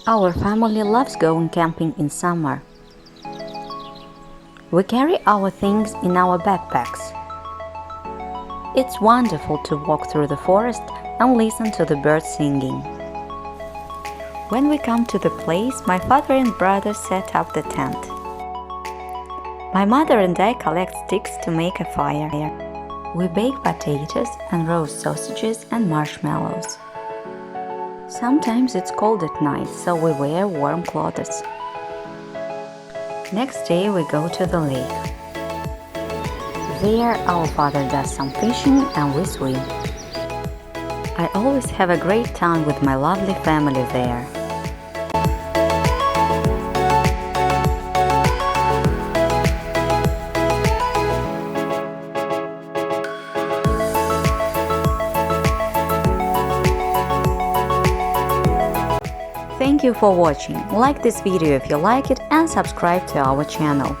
Our family loves going camping in summer. We carry our things in our backpacks. It's wonderful to walk through the forest and listen to the birds singing. When we come to the place, my father and brother set up the tent. My mother and I collect sticks to make a fire. We bake potatoes and roast sausages and marshmallows. Sometimes it's cold at night, so we wear warm clothes. Next day we go to the lake. There our father does some fishing and we swim. I always have a great time with my lovely family there. Thank you for watching. Like this video if you like it and subscribe to our channel.